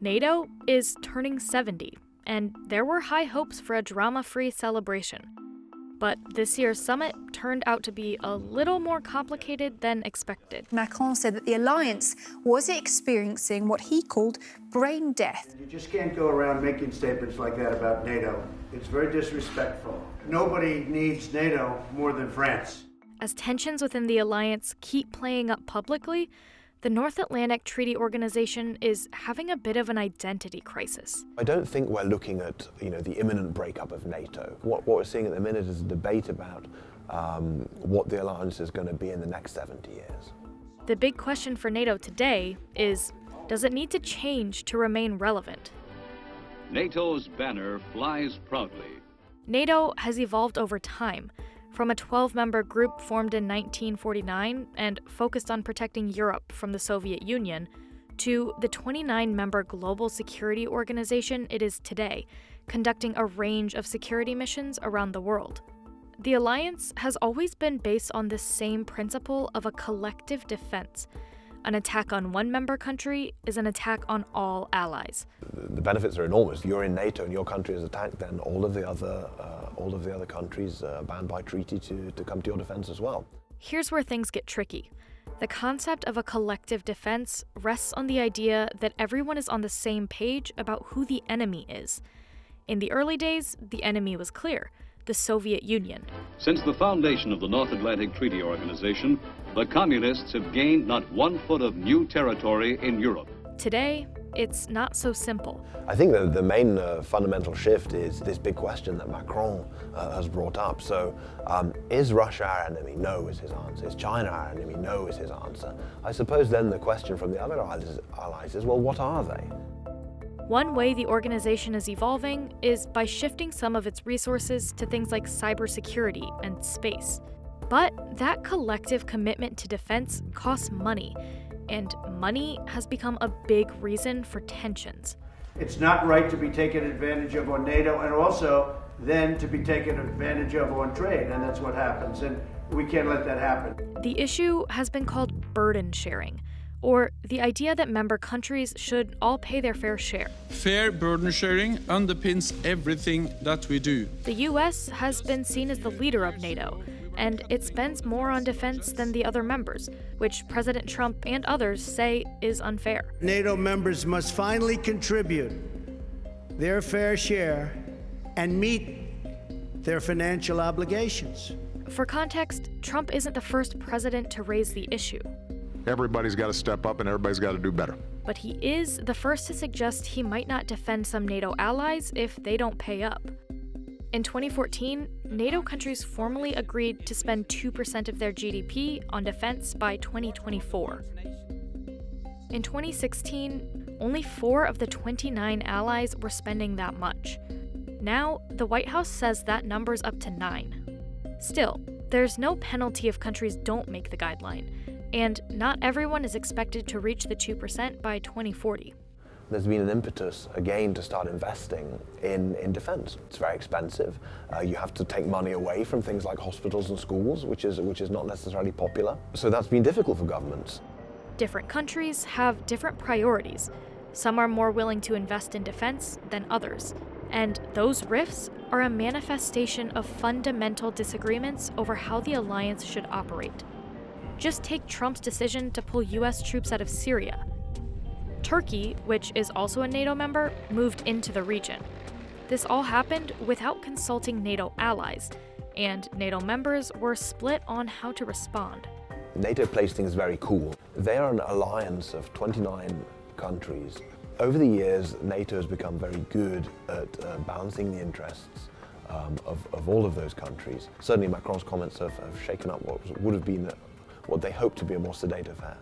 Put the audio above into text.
NATO is turning 70, and there were high hopes for a drama-free celebration. But this year's summit turned out to be a little more complicated than expected. Macron said that the alliance was experiencing what he called brain death. You just can't go around making statements like that about NATO. It's very disrespectful. Nobody needs NATO more than France. As tensions within the alliance keep playing up publicly, the North Atlantic Treaty Organization is having a bit of an identity crisis. I don't think we're looking at the imminent breakup of NATO. What we're seeing at the minute is a debate about what the alliance is going to be in the next 70 years. The big question for NATO today is, does it need to change to remain relevant? NATO's banner flies proudly. NATO has evolved over time, from a 12-member group formed in 1949 and focused on protecting Europe from the Soviet Union, to the 29-member global security organization it is today, conducting a range of security missions around the world. The alliance has always been based on the same principle of a collective defense. An attack on one member country is an attack on all allies. The benefits are enormous. You're in NATO and your country is attacked, then all of the other countries are bound by treaty to come to your defense as well. Here's where things get tricky. The concept of a collective defense rests on the idea that everyone is on the same page about who the enemy is. In the early days, the enemy was clear: the Soviet Union. Since the foundation of the North Atlantic Treaty Organization, the communists have gained not 1 foot of new territory in Europe. Today, it's not so simple. I think the main fundamental shift is this big question that Macron has brought up. So, is Russia our enemy? No is his answer. Is China our enemy? No is his answer. I suppose then the question from the other allies is, well, what are they? One way the organization is evolving is by shifting some of its resources to things like cybersecurity and space. But that collective commitment to defense costs money, and money has become a big reason for tensions. It's not right to be taken advantage of on NATO, and also then to be taken advantage of on trade, and that's what happens, and we can't let that happen. The issue has been called burden sharing, or the idea that member countries should all pay their fair share. Fair burden sharing underpins everything that we do. The US has been seen as the leader of NATO, and it spends more on defense than the other members, which President Trump and others say is unfair. NATO members must finally contribute their fair share and meet their financial obligations. For context, Trump isn't the first president to raise the issue. Everybody's got to step up and everybody's got to do better. But he is the first to suggest he might not defend some NATO allies if they don't pay up. In 2014, NATO countries formally agreed to spend 2% of their GDP on defense by 2024. In 2016, only 4 of the 29 allies were spending that much. Now, the White House says that number's up to 9. Still, there's no penalty if countries don't make the guideline, and not everyone is expected to reach the 2% by 2040. There's been an impetus, again, to start investing in defense. It's very expensive. You have to take money away from things like hospitals and schools, which is not necessarily popular. So that's been difficult for governments. Different countries have different priorities. Some are more willing to invest in defense than others. And those rifts are a manifestation of fundamental disagreements over how the alliance should operate. Just take Trump's decision to pull US troops out of Syria. Turkey, which is also a NATO member, moved into the region. This all happened without consulting NATO allies, and NATO members were split on how to respond. NATO plays things very cool. They are an alliance of 29 countries. Over the years, NATO has become very good at balancing the interests of all of those countries. Certainly Macron's comments have shaken up what would have been what they hoped to be a more sedate affair.